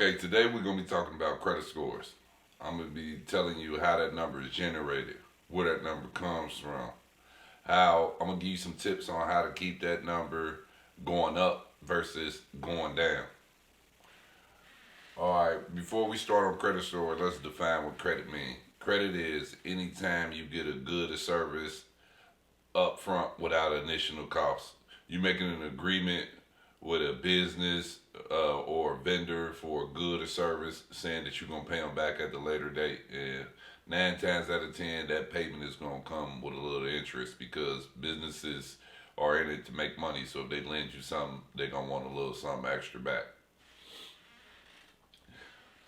Okay, today we're going to be talking about credit scores. I'm going to be telling you how that number is generated, where that number comes from, how I'm going to give you some tips on how to keep that number going up versus going down. All right, before we start on credit score, let's define what credit means. Credit is anytime you get a good or service up front without initial cost. You're making an agreement with a business or a vendor for a good or service, saying that you're gonna pay them back at the later date. And 9 times out of 10, that payment is gonna come with a little interest because businesses are in it to make money. So if they lend you something, they're gonna want a little something extra back.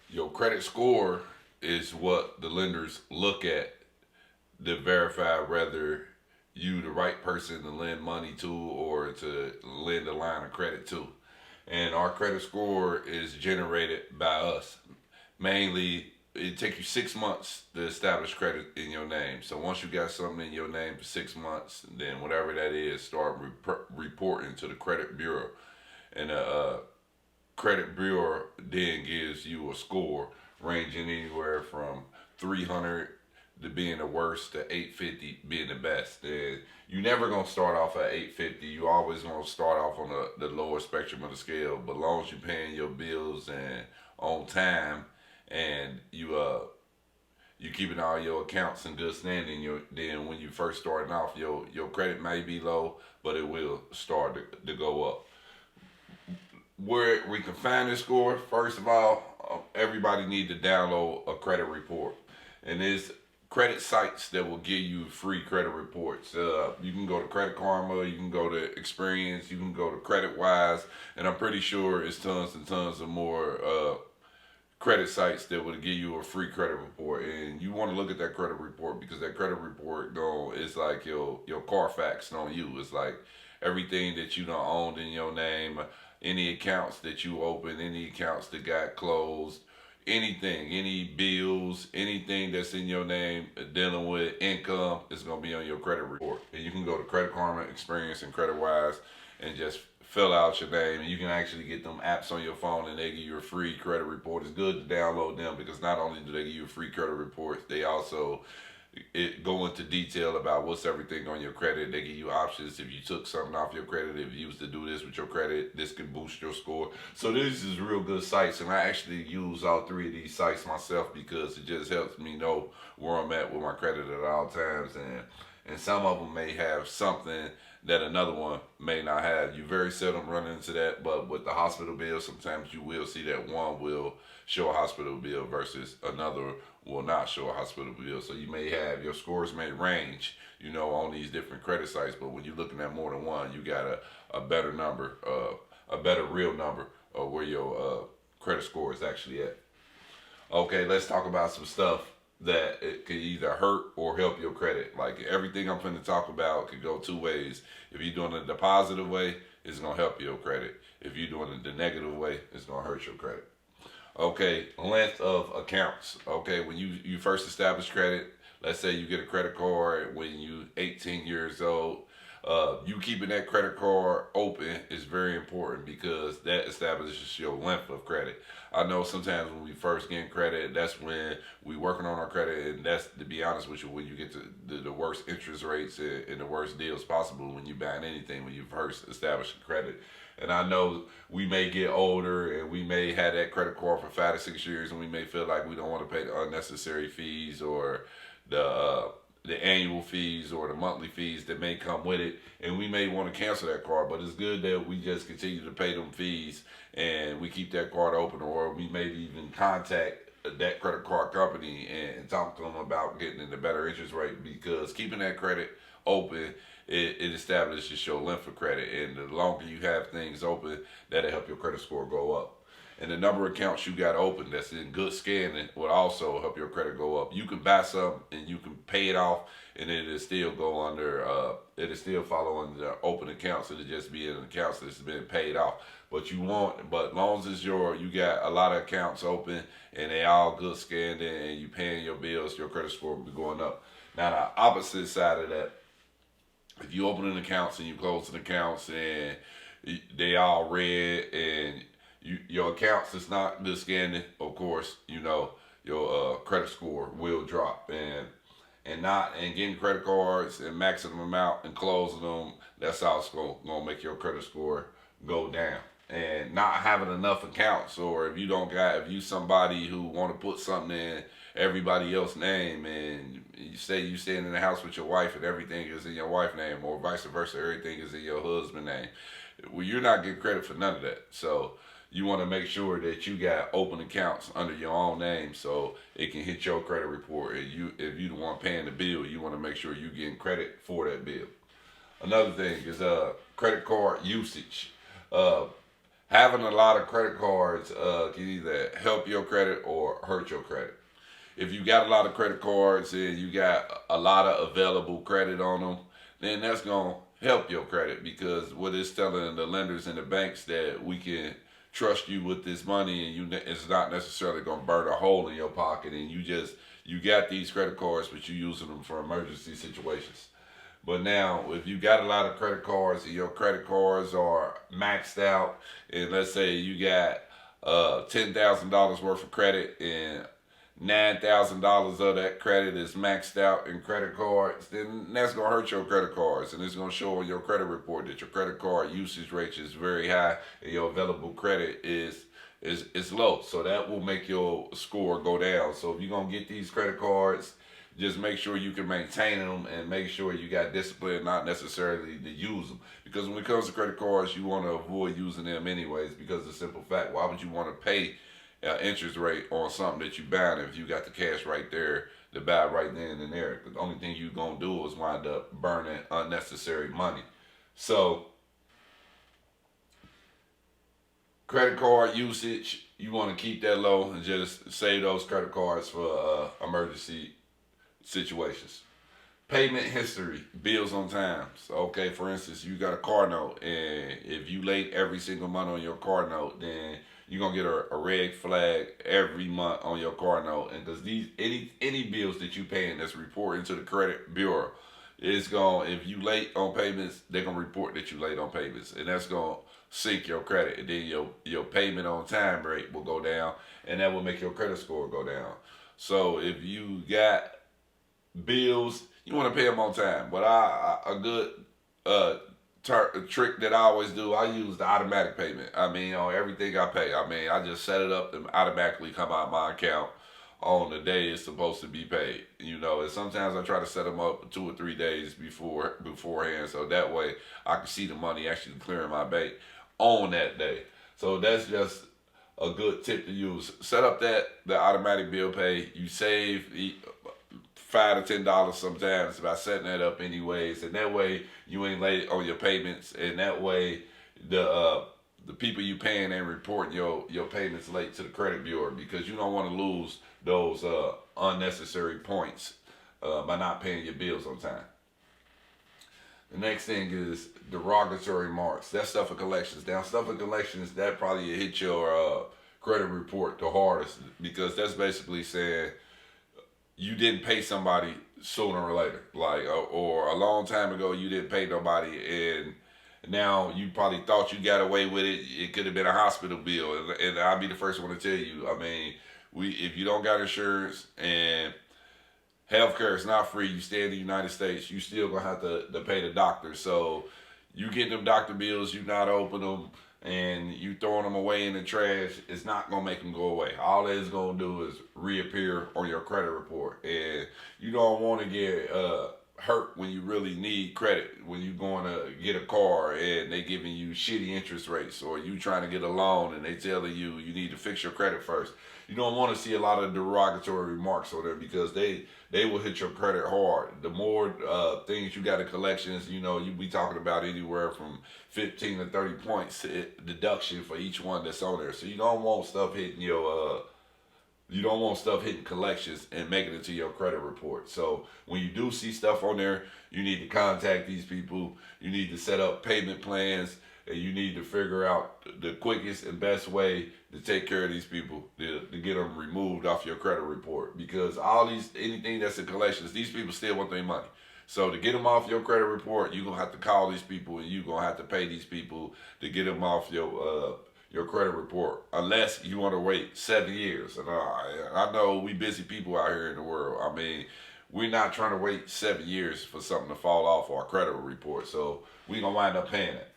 Your credit score is what the lenders look at to verify whether you the right person to lend money to or to lend a line of credit to. And our credit score is generated by us. Mainly, it takes you 6 months to establish credit in your name. So once you got something in your name for 6 months, then whatever that is, start reporting to the credit bureau. And the credit bureau then gives you a score ranging anywhere from 300 to being the worst to 850 being the best. And you never gonna start off at 850. You always gonna start off on the lower spectrum of the scale. But as long as you're paying your bills and on time, and you keeping all your accounts in good standing, then when you first starting off, your credit may be low, but it will start to go up. Where we can find this score, first of all, everybody need to download a credit report, and there's credit sites that will give you free credit reports. You can go to Credit Karma, you can go to Experience, you can go to Credit Wise, and I'm pretty sure it's tons and tons of more credit sites that will give you a free credit report. And you want to look at that credit report because that credit report is like your Carfax on you. It's like everything that you don't owned in your name, any accounts that you open, any accounts that got closed, anything, any bills, anything that's in your name dealing with income is going to be on your credit report. And you can go to Credit Karma, Experience, and Credit Wise and just fill out your name. And you can actually get them apps on your phone and they give you a free credit report. It's good to download them because not only do they give you a free credit report, they also go into detail about what's everything on your credit. They give you options if you took something off your credit. If you used to do this with your credit, this can boost your score. So this is real good sites, and I actually use all three of these sites myself because it just helps me know where I'm at with my credit at all times. And some of them may have something that another one may not have. You very seldom run into that, but with the hospital bill, sometimes you will see that one will show a hospital bill versus another will not show a hospital bill. So you may have your scores may range, on these different credit sites, but when you're looking at more than one, you got a better number, a better real number of where your credit score is actually at. Okay, let's talk about some stuff that it could either hurt or help your credit. Like everything I'm going to talk about could go two ways. If you're doing it the positive way, it's going to help your credit. If you're doing it the negative way, it's going to hurt your credit. Okay, length of accounts. Okay, when you first establish credit, let's say you get a credit card when you 18 years old. You keeping that credit card open is very important because that establishes your length of credit. I know sometimes when we first get credit, that's when we working on our credit, and that's, to be honest with you, when you get to the worst interest rates and the worst deals possible when you buying anything when you first establish credit. And I know we may get older and we may have that credit card for 5 to 6 years, and we may feel like we don't want to pay the unnecessary fees or the annual fees or the monthly fees that may come with it, and we may want to cancel that card. But it's good that we just continue to pay them fees and we keep that card open, or we maybe even contact that credit card company and talk to them about getting in a better interest rate, because keeping that credit open, it establishes your length of credit, and the longer you have things open, that'll help your credit score go up. And the number of accounts you got open that's in good standing will also help your credit go up. You can buy something and you can pay it off, and it'll still go under, it'll still follow under the open accounts. It'll just be in accounts that's been paid off. But as long as you got a lot of accounts open and they all good standing and you paying your bills, your credit score will be going up. Now the opposite side of that, if you opening accounts and you closing accounts and they all red and your accounts is not good standing, of course, your credit score will drop, and getting credit cards and maxing them out and closing them. That's how it's gonna make your credit score go down. And not having enough accounts, or if you somebody who want to put something in everybody else's name, and you staying in the house with your wife and everything is in your wife's name, or vice versa, everything is in your husband's name. Well, you're not getting credit for none of that. So you want to make sure that you got open accounts under your own name, so it can hit your credit report. If you the one paying the bill, you want to make sure you getting credit for that bill. Another thing is credit card usage. Uh, Having a lot of credit cards can either help your credit or hurt your credit. If you got a lot of credit cards and you got a lot of available credit on them, then that's going to help your credit, because what it's telling the lenders and the banks that we can trust you with this money, and it's not necessarily going to burn a hole in your pocket, and you got these credit cards but you using them for emergency situations. But now, if you got a lot of credit cards and your credit cards are maxed out, and let's say you got $10,000 worth of credit, and $9,000 of that credit is maxed out in credit cards, then that's gonna hurt your credit cards, and it's gonna show on your credit report that your credit card usage rate is very high and your available credit is low. So that will make your score go down. So if you're gonna get these credit cards, just make sure you can maintain them, and make sure you got discipline, not necessarily to use them. Because when it comes to credit cards, you want to avoid using them anyways, because of the simple fact, why would you want to pay interest rate on something that you buying if you got the cash right there to buy right then and there? The only thing you're going to do is wind up burning unnecessary money. So credit card usage, you want to keep that low and just save those credit cards for emergency situations. Payment history, bills on time. So, okay, for instance, you got a car note, and if you late every single month on your car note, then you're gonna get a red flag every month on your car note. And because these any bills that you paying that's reporting to the credit bureau, it's going, if you late on payments, they're gonna report that you late on payments, and that's gonna sink your credit, and then your payment on time rate will go down, and that will make your credit score go down. So if you got bills, you want to pay them on time. But a good trick that I always do, I use the automatic payment. I mean, on everything I pay, I just set it up to automatically come out of my account on the day it's supposed to be paid. And sometimes I try to set them up 2 or 3 days beforehand, so that way I can see the money actually clearing my bank on that day. So that's just a good tip to use. Set up the automatic bill pay. You save $5 to $10 sometimes by setting that up anyways, and that way you ain't late on your payments, and that way the people you paying ain't reporting your payments late to the credit bureau, because you don't want to lose those unnecessary points by not paying your bills on time. The next thing is derogatory marks. That's stuff for collections. Now, stuff for collections, that probably hit your credit report the hardest, because that's basically saying you didn't pay somebody sooner or later, or a long time ago you didn't pay nobody, and now you probably thought you got away with it. It could have been a hospital bill, and I'll be the first one to tell you. If you don't got insurance and healthcare is not free, you stay in the United States, you still gonna have to pay the doctor. So you get them doctor bills, you not open them, and you throwing them away in the trash, it's not gonna make them go away. All it's gonna do is reappear on your credit report, and you don't want to get hurt when you really need credit. When you going to get a car and they giving you shitty interest rates, or you trying to get a loan and they telling you need to fix your credit first. You don't want to see a lot of derogatory remarks on there, because they will hit your credit hard. The more things you got in collections, you be talking about anywhere from 15 to 30 points deduction for each one that's on there. So you don't want stuff hitting collections and making it to your credit report. So when you do see stuff on there, you need to contact these people. You need to set up payment plans, and you need to figure out the quickest and best way to take care of these people, to get them removed off your credit report. Because anything that's in collections, these people still want their money. So to get them off your credit report, you're going to have to call these people, and you're going to have to pay these people to get them off your credit report unless you want to wait 7 years. And I know we busy people out here in the world. I mean, we're not trying to wait 7 years for something to fall off our credit report. So we gonna wind up paying it.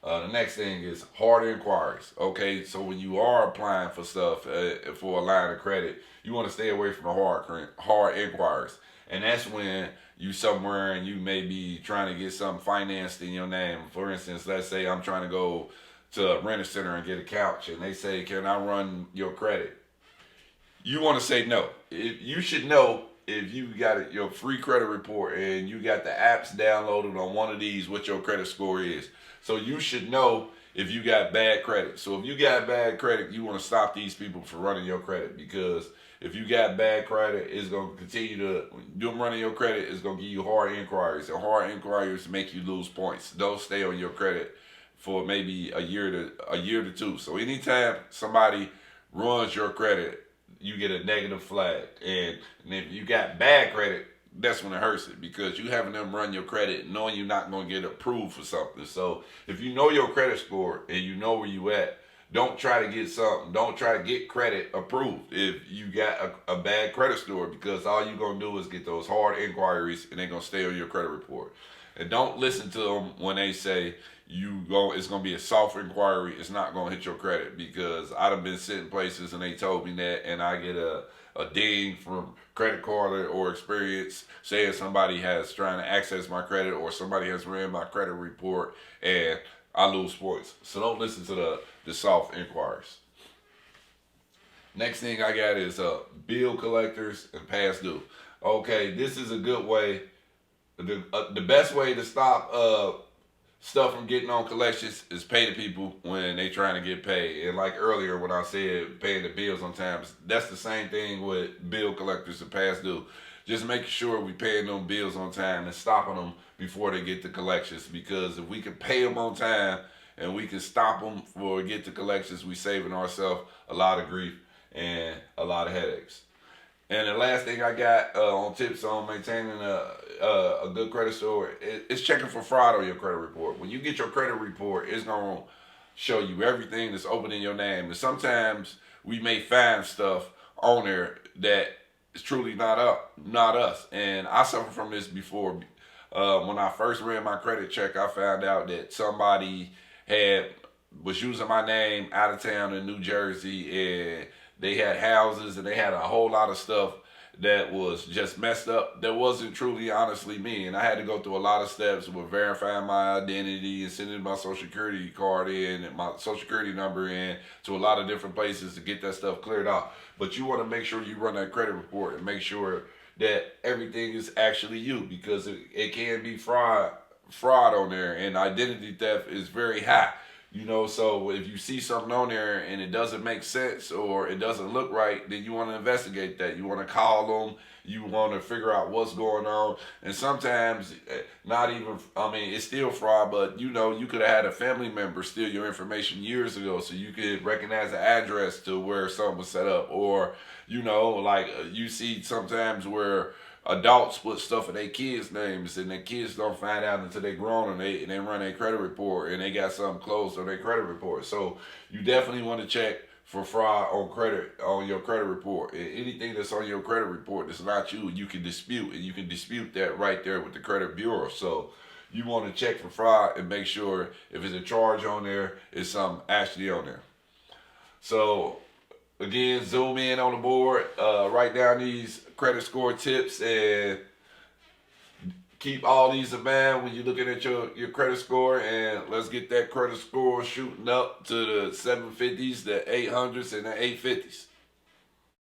The next thing is hard inquiries. Okay, so when you are applying for stuff for a line of credit, you want to stay away from the hard inquiries, and that's when you somewhere and you may be trying to get something financed in your name. For instance, let's say I'm trying to go to a renter center and get a couch, and they say, "Can I run your credit?" You want to say no. You should know if you got your free credit report and you got the apps downloaded on one of these what your credit score is. So you should know if you got bad credit. So if you got bad credit, you want to stop these people from running your credit, because if you got bad credit, it's going to continue to, them running your credit is going to give you hard inquiries, and hard inquiries make you lose points. Don't stay on your credit for maybe a year to two. So anytime somebody runs your credit, you get a negative flag. And if you got bad credit, that's when it hurts it, because you having them run your credit knowing you're not going to get approved for something. So if you know your credit score and you know where you at, don't try to get something. Don't try to get credit approved if you got a bad credit score, because all you're going to do is get those hard inquiries and they're going to stay on your credit report. And don't listen to them when they say it's going to be a soft inquiry. It's not going to hit your credit, because I've been sitting places and they told me that, and I get a ding from Credit Card or Experience saying somebody has trying to access my credit, or somebody has ran my credit report, and I lose points. So don't listen to the soft inquiries. Next thing I got is bill collectors and past due. Okay, this is a good way. The best way to stop stuff from getting on collections is pay the people when they trying to get paid. And like earlier when I said paying the bills on time, that's the same thing with bill collectors and past due. Just making sure we paying them bills on time and stopping them before they get to collections, because if we can pay them on time and we can stop them before we get to collections, we saving ourselves a lot of grief and a lot of headaches. And the last thing I got on tips on maintaining a good credit score is checking for fraud on your credit report. When you get your credit report, it's going to show you everything that's open in your name. And sometimes we may find stuff on there that is truly not us. And I suffered from this before. When I first ran my credit check, I found out that somebody was using my name out of town in New Jersey, and they had houses and they had a whole lot of stuff that was just messed up. That wasn't truly, honestly me. And I had to go through a lot of steps with verifying my identity and sending my social security card in and my social security number in to a lot of different places to get that stuff cleared out. But you want to make sure you run that credit report and make sure that everything is actually you, because it can be fraud on there, and identity theft is very high. So if you see something on there and it doesn't make sense or it doesn't look right, then you want to investigate that. You want to call them. You want to figure out what's going on. And sometimes, it's still fraud, but you could have had a family member steal your information years ago, so you could recognize the address to where something was set up. Or, you see sometimes where adults put stuff in their kids' names, and their kids don't find out until they grown, and they run their credit report and they got something closed on their credit report. So you definitely want to check for fraud on your credit report. And anything that's on your credit report that's not you can dispute, and you can dispute that right there with the credit bureau. So you want to check for fraud and make sure if it's a charge on there, it's something actually on there. So again, zoom in on the board, write down these credit score tips, and keep all these in mind when you're looking at your credit score. And let's get that credit score shooting up to the 750s, the 800s, and the 850s.